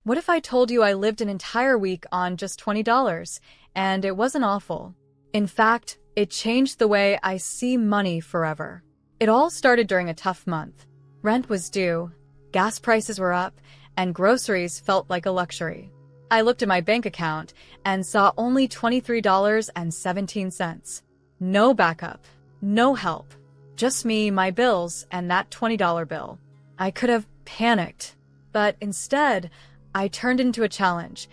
What if I told you I lived an entire week on just $20 and it wasn't awful? In fact, it changed the way I see money forever. It all started during a tough month. Rent was due, gas prices were up, and groceries felt like a luxury. I looked at my bank account and saw only $23.17. No backup, no help, just me, my bills, and that $20 bill. I could have panicked, but instead, I turned it into a challenge.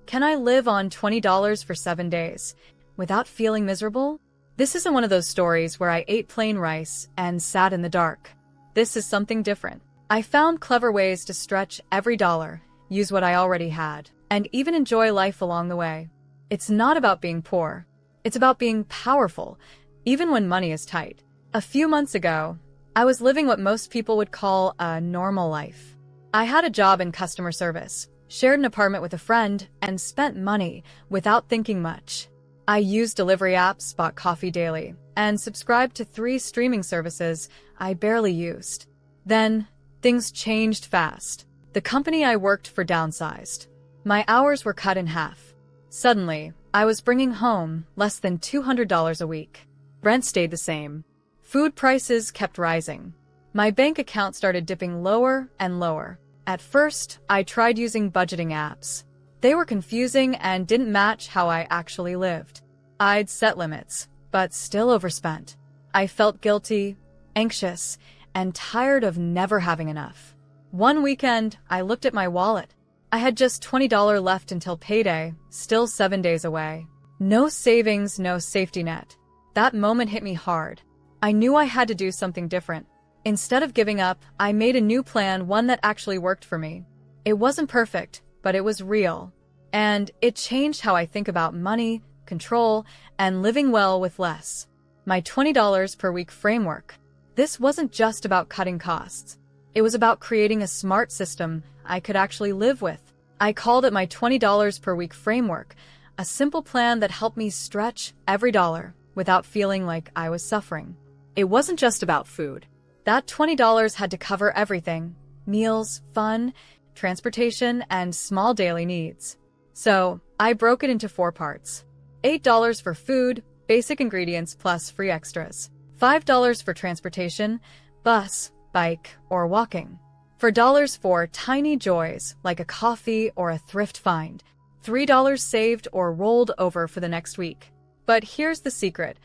Can I live on $20 for 7 days without feeling miserable? This isn't one of those stories where I ate plain rice and sat in the dark. This is something different. I found clever ways to stretch every dollar, use what I already had, and even enjoy life along the way. It's not about being poor. It's about being powerful, even when money is tight. A few months ago, I was living what most people would call a normal life. I had a job in customer service, shared an apartment with a friend, and spent money without thinking much. I used delivery apps, bought coffee daily, and subscribed to 3 streaming services I barely used. Then, things changed fast. The company I worked for downsized. My hours were cut in half. Suddenly, I was bringing home less than $200 a week. Rent stayed the same. Food prices kept rising. My bank account started dipping lower and lower. At first, I tried using budgeting apps. They were confusing and didn't match how I actually lived. I'd set limits, but still overspent. I felt guilty, anxious, and tired of never having enough. One weekend, I looked at my wallet. I had just $20 left until payday, still 7 days away. No savings, no safety net. That moment hit me hard. I knew I had to do something different. Instead of giving up, I made a new plan, one that actually worked for me. It wasn't perfect, but it was real. And it changed how I think about money, control, and living well with less. My $20 per week framework. This wasn't just about cutting costs. It was about creating a smart system I could actually live with. I called it my $20 per week framework, a simple plan that helped me stretch every dollar without feeling like I was suffering. It wasn't just about food. That $20 had to cover everything: meals, fun, transportation, and small daily needs. So, I broke it into 4 parts. $8 for food, basic ingredients plus free extras. $5 for transportation, bus, bike, or walking. $4 for tiny joys like a coffee or a thrift find. $3 saved or rolled over for the next week. But here's the secret.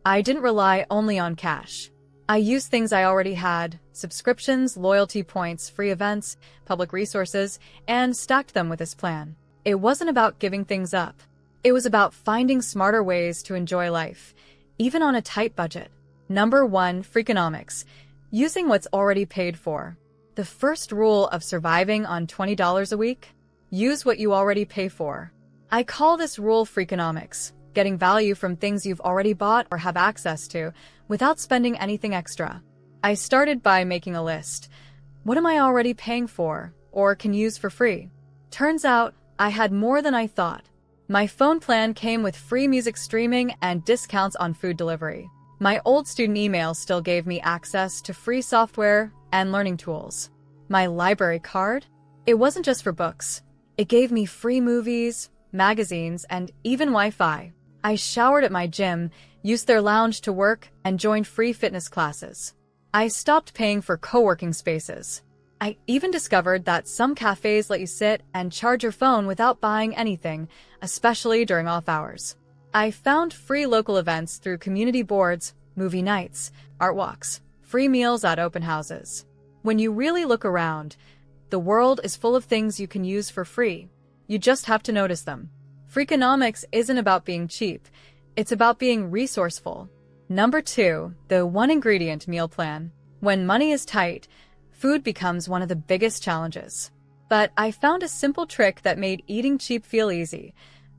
I didn't rely only on cash. I used things I already had: subscriptions, loyalty points, free events, public resources, and stacked them with this plan. It wasn't about giving things up. It was about finding smarter ways to enjoy life, even on a tight budget. Number 1, Freconomics. Using what's already paid for. The first rule of surviving on $20 a week: use what you already pay for. I call this rule Freconomics, getting value from things you've already bought or have access to without spending anything extra. I started by making a list. What am I already paying for or can use for free? Turns out I had more than I thought. My phone plan came with free music streaming and discounts on food delivery. My old student email still gave me access to free software and learning tools. My library card? It wasn't just for books. It gave me free movies, magazines, and even Wi-Fi. I showered at my gym, used their lounge to work, and joined free fitness classes. I stopped paying for co-working spaces. I even discovered that some cafes let you sit and charge your phone without buying anything, especially during off hours. I found free local events through community boards, movie nights, art walks, free meals at open houses. When you really look around, the world is full of things you can use for free. You just have to notice them. Freconomics isn't about being cheap. It's about being resourceful. Number 2, the 1-ingredient meal plan. When money is tight, food becomes one of the biggest challenges. But I found a simple trick that made eating cheap feel easy: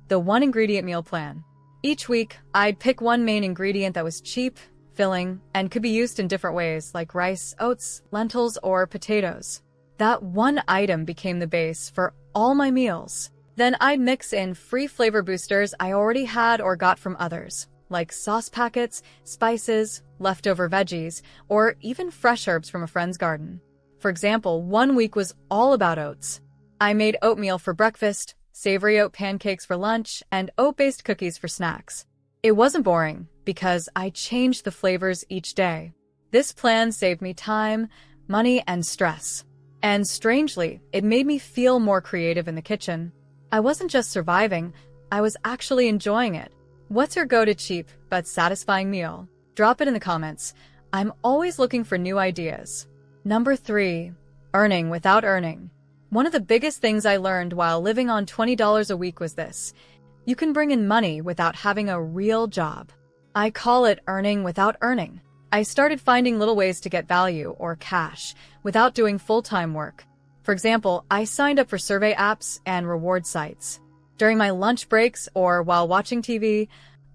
the 1-ingredient meal plan. Each week, I'd pick one main ingredient that was cheap, filling, and could be used in different ways, like rice, oats, lentils, or potatoes. That one item became the base for all my meals. Then I'd mix in free flavor boosters I already had or got from others, like sauce packets, spices, leftover veggies, or even fresh herbs from a friend's garden. For example, one week was all about oats. I made oatmeal for breakfast, savory oat pancakes for lunch, and oat-based cookies for snacks. It wasn't boring because I changed the flavors each day. This plan saved me time, money, and stress. And strangely, it made me feel more creative in the kitchen. I wasn't just surviving, I was actually enjoying it. What's your go-to cheap but satisfying meal? Drop it in the comments. I'm always looking for new ideas. Number 3. Earning without earning. One of the biggest things I learned while living on $20 a week was this: you can bring in money without having a real job. I call it earning without earning. I started finding little ways to get value or cash without doing full-time work. For example, I signed up for survey apps and reward sites. During my lunch breaks or while watching TV,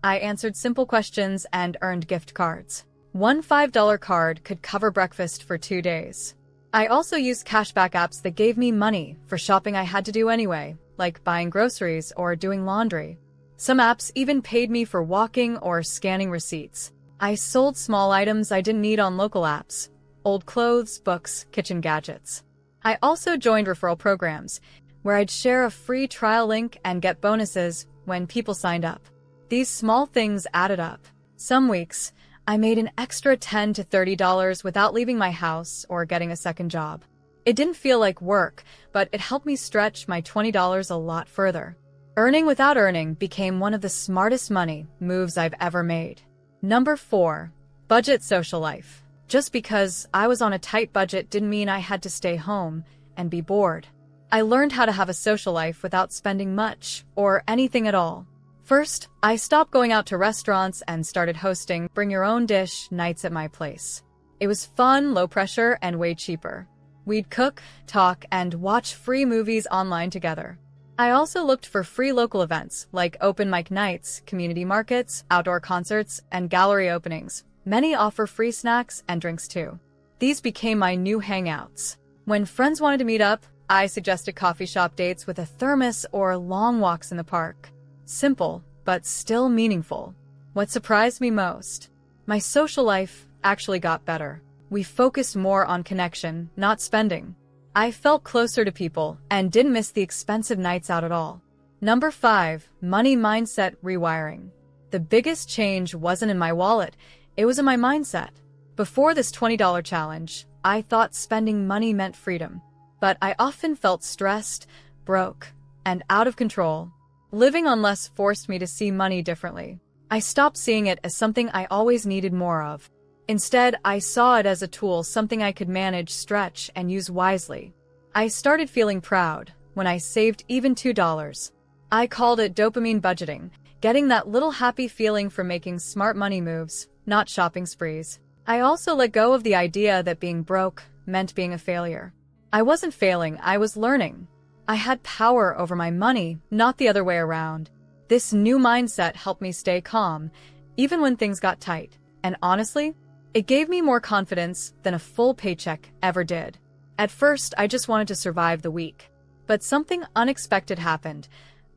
I answered simple questions and earned gift cards. One $5 card could cover breakfast for 2 days. I also used cashback apps that gave me money for shopping I had to do anyway, like buying groceries or doing laundry. Some apps even paid me for walking or scanning receipts. I sold small items I didn't need on local apps: old clothes, books, kitchen gadgets. I also joined referral programs, where I'd share a free trial link and get bonuses when people signed up. These small things added up. Some weeks, I made an extra $10 to $30 without leaving my house or getting a second job. It didn't feel like work, but it helped me stretch my $20 a lot further. Earning without earning became one of the smartest money moves I've ever made. Number 4. Budget social life. Just because I was on a tight budget didn't mean I had to stay home and be bored. I learned how to have a social life without spending much or anything at all. First, I stopped going out to restaurants and started hosting bring your own dish nights at my place. It was fun, low pressure, and way cheaper. We'd cook, talk, and watch free movies online together. I also looked for free local events like open mic nights, community markets, outdoor concerts, and gallery openings. Many offer free snacks and drinks too. These became my new hangouts. When friends wanted to meet up, I suggested coffee shop dates with a thermos or long walks in the park. Simple, but still meaningful. What surprised me most? My social life actually got better. We focused more on connection, not spending. I felt closer to people and didn't miss the expensive nights out at all. Number 5. Money mindset rewiring. The biggest change wasn't in my wallet, it was in my mindset. Before this $20 challenge, I thought spending money meant freedom. But I often felt stressed, broke, and out of control. Living on less forced me to see money differently. I stopped seeing it as something I always needed more of. Instead, I saw it as a tool, something I could manage, stretch, and use wisely. I started feeling proud when I saved even $2. I called it dopamine budgeting, getting that little happy feeling from making smart money moves, not shopping sprees. I also let go of the idea that being broke meant being a failure. I wasn't failing, I was learning. I had power over my money, not the other way around. This new mindset helped me stay calm, even when things got tight. And honestly, it gave me more confidence than a full paycheck ever did. At first, I just wanted to survive the week. But something unexpected happened.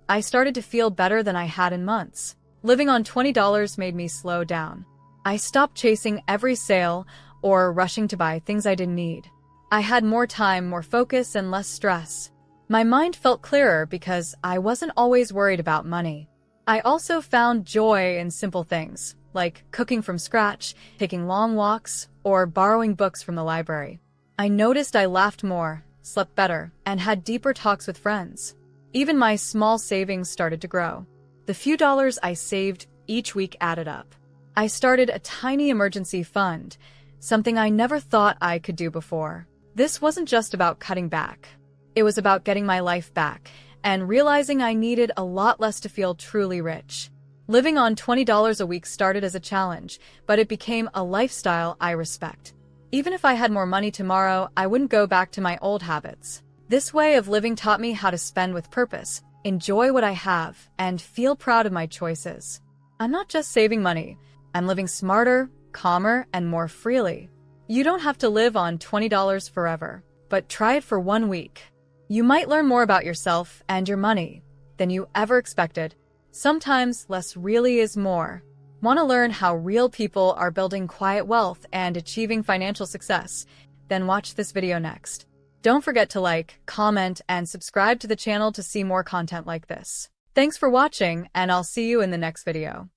I started to feel better than I had in months. Living on $20 made me slow down. I stopped chasing every sale or rushing to buy things I didn't need. I had more time, more focus, and less stress. My mind felt clearer because I wasn't always worried about money. I also found joy in simple things, like cooking from scratch, taking long walks, or borrowing books from the library. I noticed I laughed more, slept better, and had deeper talks with friends. Even my small savings started to grow. The few dollars I saved each week added up. I started a tiny emergency fund, something I never thought I could do before. This wasn't just about cutting back. It was about getting my life back and realizing I needed a lot less to feel truly rich. Living on $20 a week started as a challenge, but it became a lifestyle I respect. Even if I had more money tomorrow, I wouldn't go back to my old habits. This way of living taught me how to spend with purpose, enjoy what I have, and feel proud of my choices. I'm not just saving money, I'm living smarter, calmer, and more freely. You don't have to live on $20 forever, but try it for 1 week. You might learn more about yourself and your money than you ever expected. Sometimes less really is more. Want to learn how real people are building quiet wealth and achieving financial success? Then watch this video next. Don't forget to like, comment, and subscribe to the channel to see more content like this. Thanks for watching, and I'll see you in the next video.